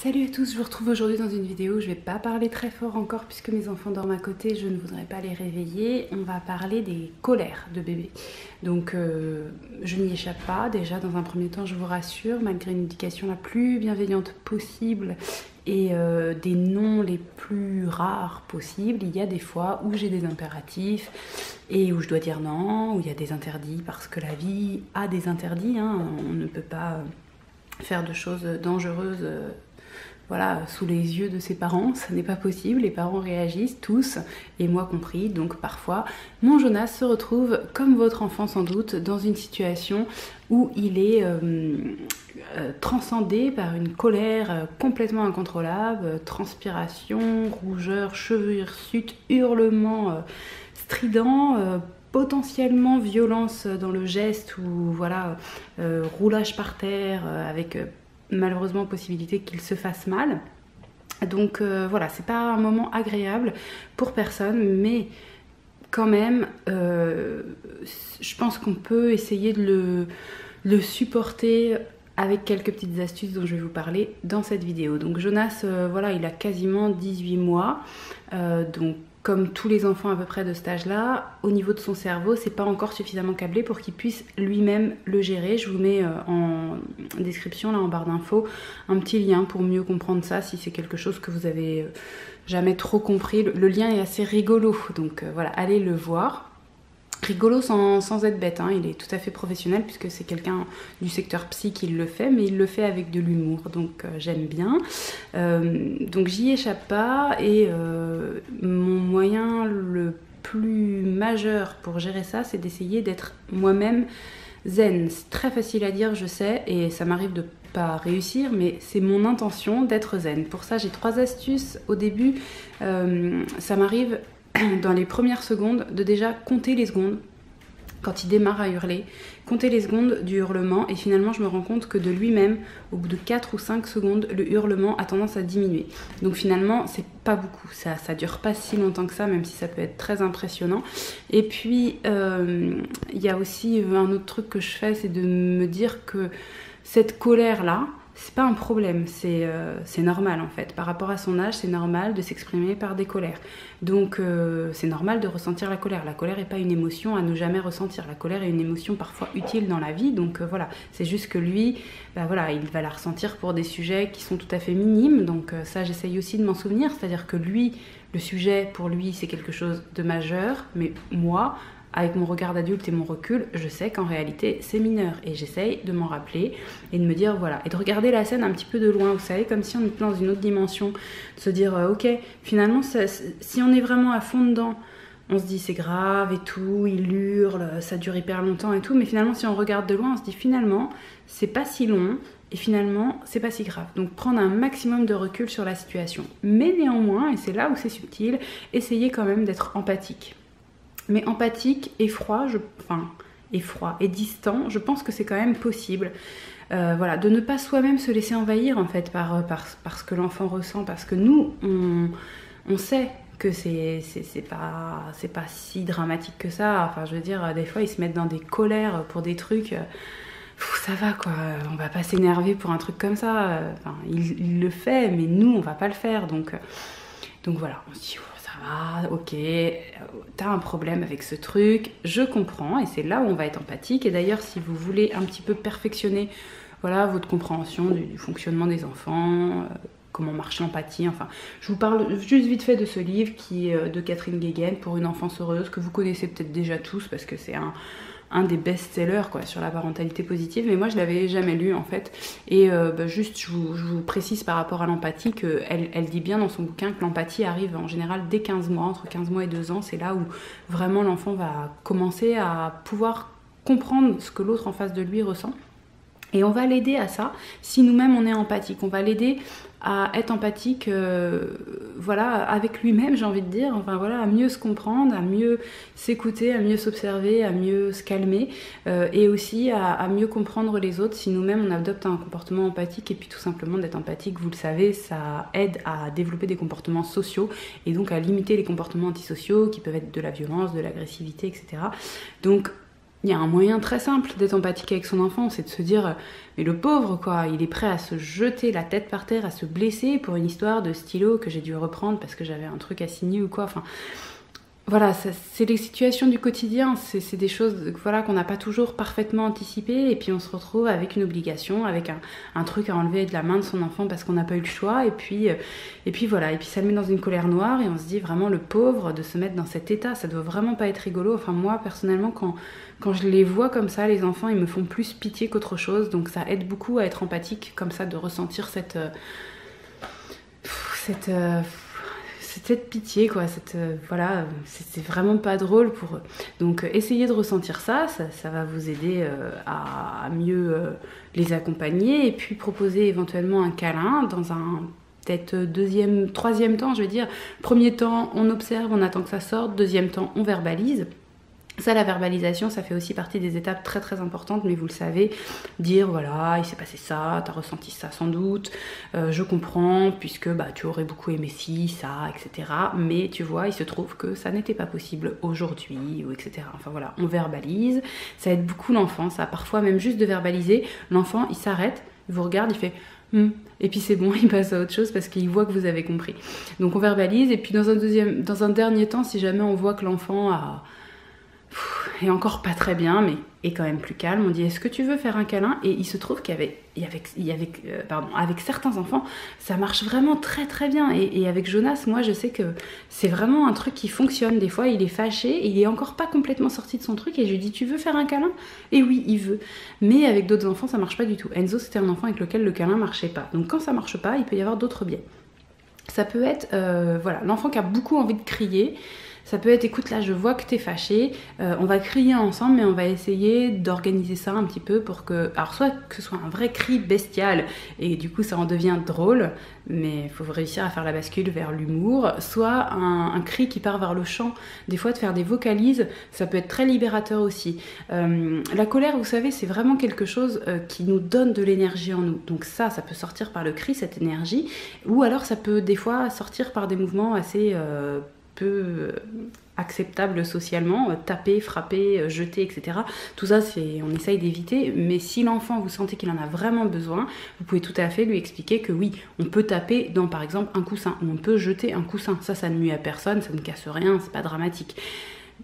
Salut à tous, je vous retrouve aujourd'hui dans une vidéo où je vais pas parler très fort encore puisque mes enfants dorment à côté, je ne voudrais pas les réveiller. On va parler des colères de bébé. Donc je n'y échappe pas, déjà dans un premier temps je vous rassure, malgré une éducation la plus bienveillante possible et des noms les plus rares possibles, il y a des fois où j'ai des impératifs et où je dois dire non, où il y a des interdits parce que la vie a des interdits, hein. On ne peut pas faire de choses dangereuses voilà, sous les yeux de ses parents, ça n'est pas possible, les parents réagissent tous, et moi compris, donc parfois mon Jonas se retrouve, comme votre enfant sans doute, dans une situation où il est transcendé par une colère complètement incontrôlable, transpiration, rougeur, cheveux hirsutes, hurlements stridents, potentiellement violence dans le geste ou voilà, roulage par terre avec malheureusement possibilité qu'il se fasse mal. Donc voilà, c'est pas un moment agréable pour personne, mais quand même, je pense qu'on peut essayer de le supporter avec quelques petites astuces dont je vais vous parler dans cette vidéo. Donc Jonas, voilà, il a quasiment 18 mois, donc comme tous les enfants à peu près de cet âge-là, au niveau de son cerveau, c'est pas encore suffisamment câblé pour qu'il puisse lui-même le gérer. Je vous mets en description, là en barre d'infos, un petit lien pour mieux comprendre ça, si c'est quelque chose que vous avez jamais trop compris. Le lien est assez rigolo, donc voilà, allez le voir. Rigolo sans être bête, hein. Il est tout à fait professionnel puisque c'est quelqu'un du secteur psy qui le fait, mais il le fait avec de l'humour, donc j'aime bien. Donc j'y échappe pas et mon moyen le plus majeur pour gérer ça, c'est d'essayer d'être moi-même zen. C'est très facile à dire, je sais, et ça m'arrive de pas réussir, mais c'est mon intention d'être zen. Pour ça, j'ai 3 astuces. Au début, ça m'arrive dans les premières secondes, de déjà compter les secondes quand il démarre à hurler, compter les secondes du hurlement, et finalement je me rends compte que de lui-même, au bout de 4 ou 5 secondes, le hurlement a tendance à diminuer. Donc finalement c'est pas beaucoup, ça dure pas si longtemps que ça, même si ça peut être très impressionnant. Et puis il y a aussi un autre truc que je fais, c'est de me dire que cette colère-là, c'est pas un problème, c'est normal en fait. Par rapport à son âge, c'est normal de s'exprimer par des colères. Donc c'est normal de ressentir la colère. La colère n'est pas une émotion à ne jamais ressentir. La colère est une émotion parfois utile dans la vie. Donc voilà, c'est juste que lui, bah, voilà, il va la ressentir pour des sujets qui sont tout à fait minimes. Donc ça, j'essaye aussi de m'en souvenir. C'est-à-dire que lui, le sujet pour lui, c'est quelque chose de majeur. Mais moi, avec mon regard d'adulte et mon recul, je sais qu'en réalité c'est mineur et j'essaye de m'en rappeler et de me dire voilà, et de regarder la scène un petit peu de loin, vous savez, comme si on était dans une autre dimension, de se dire ok, finalement si on est vraiment à fond dedans, on se dit c'est grave et tout, il hurle, ça dure hyper longtemps et tout, mais finalement si on regarde de loin, on se dit finalement c'est pas si long et finalement c'est pas si grave. Donc prendre un maximum de recul sur la situation, mais néanmoins, et c'est là où c'est subtil, essayez quand même d'être empathique. Mais empathique et froid, et distant, je pense que c'est quand même possible. Voilà, de ne pas soi-même se laisser envahir en fait par ce que l'enfant ressent, parce que nous, on sait que c'est pas si dramatique que ça. Enfin, je veux dire, des fois, ils se mettent dans des colères pour des trucs. Ça va quoi, on va pas s'énerver pour un truc comme ça. Enfin, il le fait, mais nous, on va pas le faire. Donc voilà, on se dit. Ah, ok, t'as un problème avec ce truc, je comprends, et c'est là où on va être empathique. Et d'ailleurs, si vous voulez un petit peu perfectionner voilà, votre compréhension du fonctionnement des enfants, comment marche l'empathie, enfin, je vous parle juste vite fait de ce livre qui est de Catherine Guéguen, Pour une enfance heureuse, que vous connaissez peut-être déjà tous parce que c'est un des best-sellers quoi, sur la parentalité positive, mais moi je l'avais jamais lu en fait. Et juste je vous précise par rapport à l'empathie qu'elle dit bien dans son bouquin que l'empathie arrive en général dès 15 mois, entre 15 mois et 2 ans, c'est là où vraiment l'enfant va commencer à pouvoir comprendre ce que l'autre en face de lui ressent. Et on va l'aider à ça si nous-mêmes on est empathique. On va l'aider à être empathique voilà, avec lui-même, j'ai envie de dire. Enfin voilà, à mieux se comprendre, à mieux s'écouter, à mieux s'observer, à mieux se calmer et aussi à mieux comprendre les autres si nous-mêmes on adopte un comportement empathique. Et puis tout simplement d'être empathique, vous le savez, ça aide à développer des comportements sociaux et donc à limiter les comportements antisociaux qui peuvent être de la violence, de l'agressivité, etc. Donc il y a un moyen très simple d'être empathique avec son enfant, c'est de se dire mais le pauvre quoi, il est prêt à se jeter la tête par terre, à se blesser pour une histoire de stylo que j'ai dû reprendre parce que j'avais un truc à signer ou quoi. Enfin, voilà, c'est les situations du quotidien, c'est des choses voilà, qu'on n'a pas toujours parfaitement anticipées et puis on se retrouve avec une obligation, avec un truc à enlever de la main de son enfant parce qu'on n'a pas eu le choix et puis voilà, et puis ça le met dans une colère noire et on se dit vraiment le pauvre de se mettre dans cet état, ça doit vraiment pas être rigolo. Enfin moi personnellement quand je les vois comme ça, les enfants, ils me font plus pitié qu'autre chose, donc ça aide beaucoup à être empathique comme ça, de ressentir cette pitié quoi, voilà, c'est vraiment pas drôle pour eux. Donc essayez de ressentir ça va vous aider à mieux les accompagner et puis proposer éventuellement un câlin dans un peut-être deuxième, troisième temps, je vais dire. Premier temps, on observe, on attend que ça sorte. Deuxième temps, on verbalise. Ça, la verbalisation, ça fait aussi partie des étapes très très importantes, mais vous le savez, dire voilà, il s'est passé ça, t'as ressenti ça sans doute, je comprends, puisque bah, tu aurais beaucoup aimé ci, ça, etc. Mais tu vois, il se trouve que ça n'était pas possible aujourd'hui, ou etc. Enfin voilà, on verbalise, ça aide beaucoup l'enfant, ça, parfois même juste de verbaliser, l'enfant il s'arrête, il vous regarde, il fait et puis c'est bon, il passe à autre chose parce qu'il voit que vous avez compris. Donc on verbalise, et puis dans un dernier temps, si jamais on voit que l'enfant est encore pas très bien, mais est quand même plus calme, on dit est-ce que tu veux faire un câlin? Et il se trouve avec certains enfants, ça marche vraiment très très bien. Et avec Jonas, moi je sais que c'est vraiment un truc qui fonctionne. Des fois il est fâché, et il est encore pas complètement sorti de son truc, et je lui dis tu veux faire un câlin? Et oui, il veut. Mais avec d'autres enfants ça marche pas du tout. Enzo, c'était un enfant avec lequel le câlin marchait pas. Donc quand ça marche pas, il peut y avoir d'autres biais. Ça peut être voilà, l'enfant qui a beaucoup envie de crier. Ça peut être, écoute, là, je vois que t'es fâché, on va crier ensemble, mais on va essayer d'organiser ça un petit peu pour que... Alors, soit que ce soit un vrai cri bestial, et du coup, ça en devient drôle, mais il faut réussir à faire la bascule vers l'humour, soit un cri qui part vers le chant. Des fois, de faire des vocalises, ça peut être très libérateur aussi. La colère, vous savez, c'est vraiment quelque chose qui nous donne de l'énergie en nous. Donc ça peut sortir par le cri, cette énergie, ou alors ça peut des fois sortir par des mouvements assez... peu acceptable socialement, taper, frapper, jeter, etc. Tout ça, on essaye d'éviter, mais si l'enfant, vous sentez qu'il en a vraiment besoin, vous pouvez tout à fait lui expliquer que oui, on peut taper dans par exemple un coussin, ou on peut jeter un coussin. Ça ne nuit à personne, ça ne casse rien, c'est pas dramatique.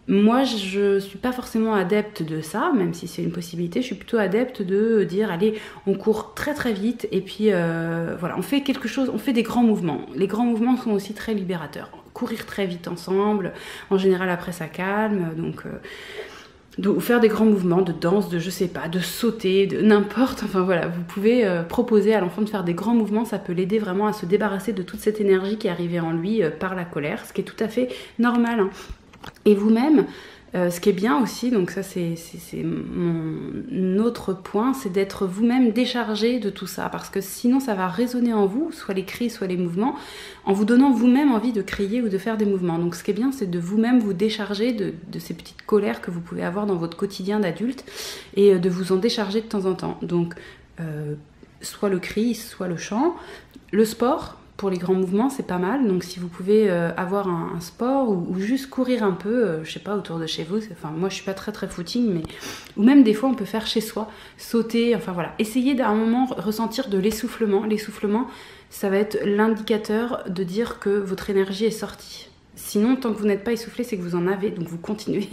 Moi, je suis pas forcément adepte de ça, même si c'est une possibilité. Je suis plutôt adepte de dire, allez, on court très très vite, et puis voilà, on fait quelque chose, on fait des grands mouvements. Les grands mouvements sont aussi très libérateurs. Courir très vite ensemble, en général après ça calme, donc faire des grands mouvements de danse, de je sais pas, de sauter, de n'importe, enfin voilà, vous pouvez proposer à l'enfant de faire des grands mouvements, ça peut l'aider vraiment à se débarrasser de toute cette énergie qui est arrivée en lui par la colère, ce qui est tout à fait normal, hein. Et vous-même, ce qui est bien aussi, donc ça c'est mon autre point, c'est d'être vous-même déchargé de tout ça, parce que sinon ça va résonner en vous, soit les cris, soit les mouvements, en vous donnant vous-même envie de crier ou de faire des mouvements. Donc ce qui est bien, c'est de vous-même vous décharger de ces petites colères que vous pouvez avoir dans votre quotidien d'adulte, et de vous en décharger de temps en temps. Donc soit le cri, soit le chant, le sport. Pour les grands mouvements, c'est pas mal. Donc si vous pouvez avoir un sport ou juste courir un peu, je sais pas, autour de chez vous. Enfin, moi, je suis pas très très footing, mais ou même des fois, on peut faire chez soi, sauter. Enfin voilà, essayez d'un moment ressentir de l'essoufflement. L'essoufflement, ça va être l'indicateur de dire que votre énergie est sortie. Sinon, tant que vous n'êtes pas essoufflé, c'est que vous en avez, donc vous continuez.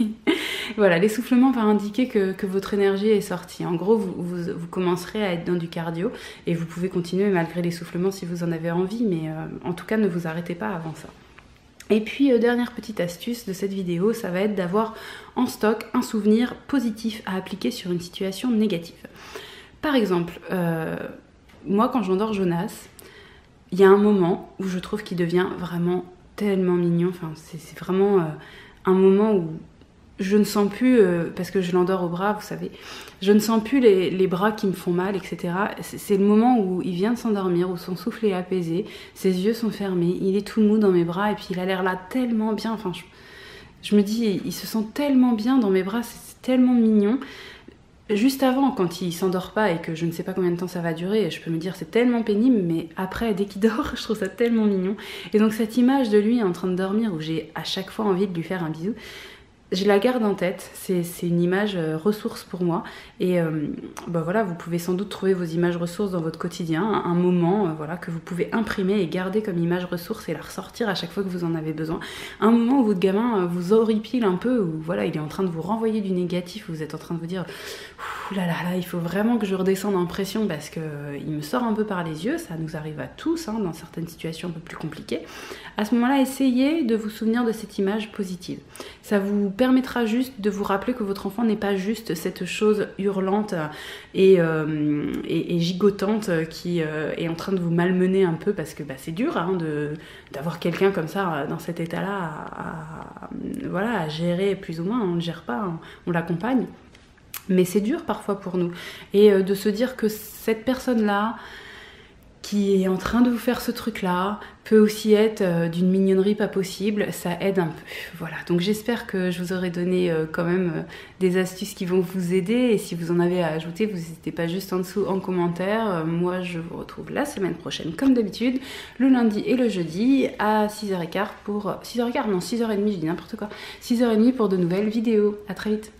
Voilà, l'essoufflement va indiquer que votre énergie est sortie. En gros, vous commencerez à être dans du cardio, et vous pouvez continuer malgré l'essoufflement si vous en avez envie, mais en tout cas, ne vous arrêtez pas avant ça. Et puis, dernière petite astuce de cette vidéo, ça va être d'avoir en stock un souvenir positif à appliquer sur une situation négative. Par exemple, moi, quand j'endors Jonas, il y a un moment où je trouve qu'il devient vraiment tellement mignon, enfin c'est vraiment un moment où je ne sens plus, parce que je l'endors au bras, vous savez, je ne sens plus les bras qui me font mal, etc. C'est le moment où il vient de s'endormir, où son souffle est apaisé, ses yeux sont fermés, il est tout mou dans mes bras, et puis il a l'air là tellement bien, enfin je me dis, il se sent tellement bien dans mes bras, c'est tellement mignon. Juste avant, quand il s'endort pas et que je ne sais pas combien de temps ça va durer, je peux me dire c'est tellement pénible, mais après, dès qu'il dort, je trouve ça tellement mignon. Et donc cette image de lui en train de dormir, où j'ai à chaque fois envie de lui faire un bisou, je la garde en tête, c'est une image ressource pour moi. Et bah voilà, vous pouvez sans doute trouver vos images ressources dans votre quotidien, un moment voilà, que vous pouvez imprimer et garder comme image ressource et la ressortir à chaque fois que vous en avez besoin. Un moment où votre gamin vous horripile un peu, où voilà, il est en train de vous renvoyer du négatif, où vous êtes en train de vous dire « Ouh là là là, il faut vraiment que je redescende en pression parce qu'il me sort un peu par les yeux », ça nous arrive à tous dans certaines situations un peu plus compliquées. À ce moment-là, essayez de vous souvenir de cette image positive. Ça vous permettra juste de vous rappeler que votre enfant n'est pas juste cette chose hurlante et gigotante qui est en train de vous malmener un peu, parce que bah, c'est dur d'avoir quelqu'un comme ça dans cet état-là voilà, à gérer plus ou moins. On ne gère pas, on l'accompagne. Mais c'est dur parfois pour nous. Et de se dire que cette personne-là, qui est en train de vous faire ce truc-là, peut aussi être d'une mignonnerie pas possible, ça aide un peu. Voilà, donc j'espère que je vous aurai donné quand même des astuces qui vont vous aider, et si vous en avez à ajouter, vous n'hésitez pas juste en dessous en commentaire. Moi, je vous retrouve la semaine prochaine, comme d'habitude, le lundi et le jeudi, à 6h15 pour... 6h15, non, 6h30, je dis n'importe quoi. 6h30 pour de nouvelles vidéos. À très vite.